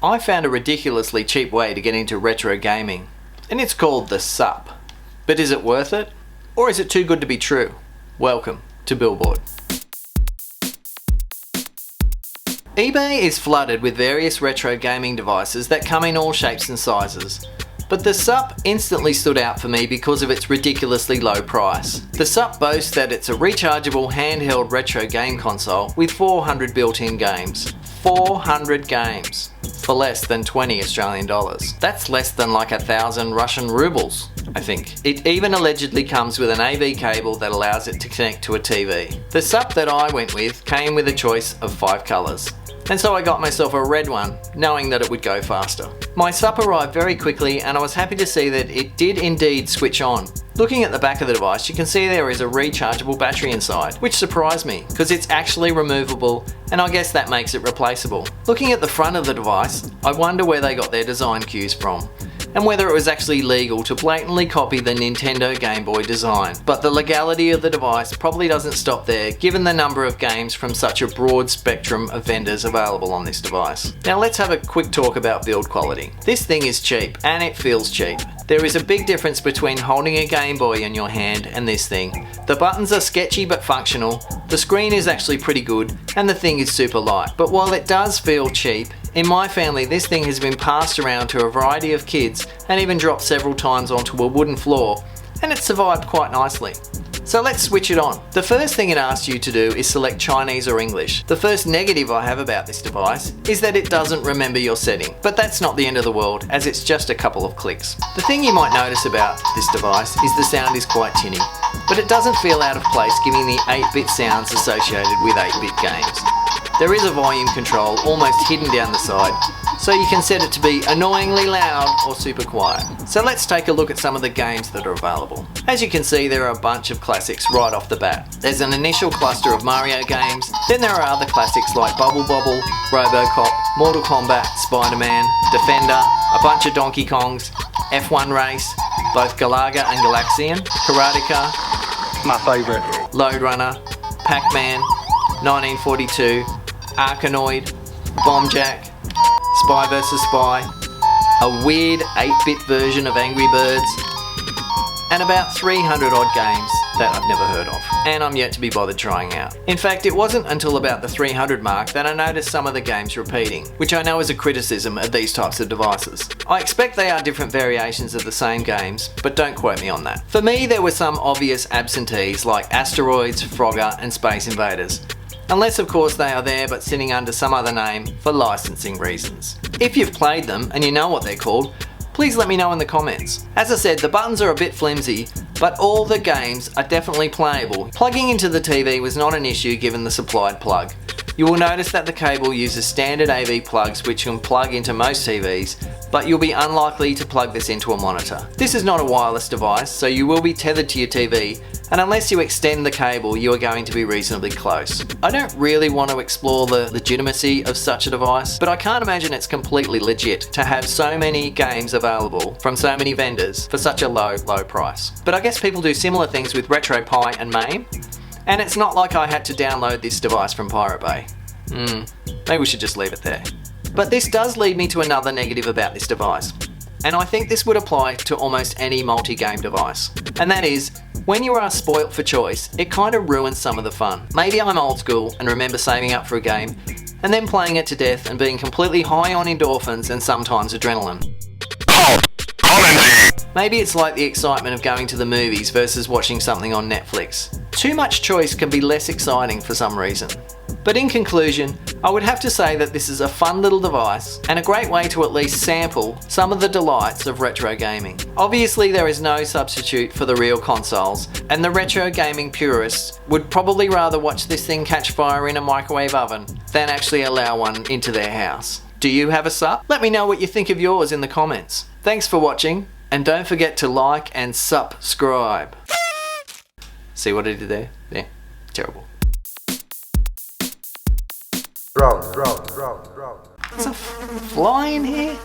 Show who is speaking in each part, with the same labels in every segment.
Speaker 1: I found a ridiculously cheap way to get into retro gaming, and it's called the SUP. But is it worth it? Or is it too good to be true? Welcome to Billboard. eBay is flooded with various retro gaming devices that come in all shapes and sizes. But the SUP instantly stood out for me because of its ridiculously low price. The SUP boasts that it's a rechargeable handheld retro game console with 400 built-in games. 400 games for less than 20 Australian dollars. That's less than like 1,000 Russian rubles, I think. It even allegedly comes with an AV cable that allows it to connect to a TV. The SUP that I went with came with a choice of 5 colours. And so I got myself a red one, knowing that it would go faster. My SUP arrived very quickly and I was happy to see that it did indeed switch on. Looking at the back of the device, you can see there is a rechargeable battery inside, which surprised me because it's actually removable and I guess that makes it replaceable. Looking at the front of the device, I wonder where they got their design cues from, and whether it was actually legal to blatantly copy the Nintendo Game Boy design. But the legality of the device probably doesn't stop there, given the number of games from such a broad spectrum of vendors available on this device. Now let's have a quick talk about build quality. This thing is cheap, and it feels cheap. There is a big difference between holding a Game Boy in your hand and this thing. The buttons are sketchy but functional, the screen is actually pretty good, and the thing is super light. But while it does feel cheap, in my family this thing has been passed around to a variety of kids and even dropped several times onto a wooden floor, and it's survived quite nicely. So let's switch it on. The first thing it asks you to do is select Chinese or English. The first negative I have about this device is that it doesn't remember your setting, but that's not the end of the world as it's just a couple of clicks. The thing you might notice about this device is the sound is quite tinny, but it doesn't feel out of place given the 8-bit sounds associated with 8-bit games. There is a volume control almost hidden down the side, so you can set it to be annoyingly loud or super quiet. So let's take a look at some of the games that are available. As you can see, there are a bunch of classics right off the bat. There's an initial cluster of Mario games, then there are other classics like Bubble Bobble, Robocop, Mortal Kombat, Spider-Man, Defender, a bunch of Donkey Kongs, F1 Race, both Galaga and Galaxian, Karateka,
Speaker 2: my favourite,
Speaker 1: Lode Runner, Pac-Man, 1942, Arkanoid, Bomb Jack, Spy vs Spy, a weird 8-bit version of Angry Birds, and about 300 odd games that I've never heard of, and I'm yet to be bothered trying out. In fact, it wasn't until about the 300 mark that I noticed some of the games repeating, which I know is a criticism of these types of devices. I expect they are different variations of the same games, but don't quote me on that. For me, there were some obvious absentees like Asteroids, Frogger, and Space Invaders. Unless of course they are there but sitting under some other name for licensing reasons. If you've played them and you know what they're called, please let me know in the comments. As I said, the buttons are a bit flimsy, but all the games are definitely playable. Plugging into the TV was not an issue given the supplied plug. You will notice that the cable uses standard AV plugs which can plug into most TVs, but you'll be unlikely to plug this into a monitor. This is not a wireless device, so you will be tethered to your TV, and unless you extend the cable, you are going to be reasonably close. I don't really want to explore the legitimacy of such a device, but I can't imagine it's completely legit to have so many games available from so many vendors for such a low price. But I guess people do similar things with RetroPie and MAME, and it's not like I had to download this device from Pirate Bay. Maybe we should just leave it there. But this does lead me to another negative about this device, and I think this would apply to almost any multi-game device. And that is, when you are spoilt for choice, it kind of ruins some of the fun. Maybe I'm old school and remember saving up for a game, and then playing it to death and being completely high on endorphins and sometimes adrenaline. Maybe it's like the excitement of going to the movies versus watching something on Netflix. Too much choice can be less exciting for some reason. But in conclusion, I would have to say that this is a fun little device and a great way to at least sample some of the delights of retro gaming. Obviously there is no substitute for the real consoles, and the retro gaming purists would probably rather watch this thing catch fire in a microwave oven than actually allow one into their house. Do you have a SUP? Let me know what you think of yours in the comments. Thanks for watching, and don't forget to like and subscribe. See what I did there? Yeah, terrible. There's a fly in here?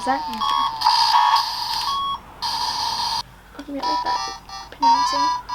Speaker 2: pronounce that? I'm really bad at pronouncing.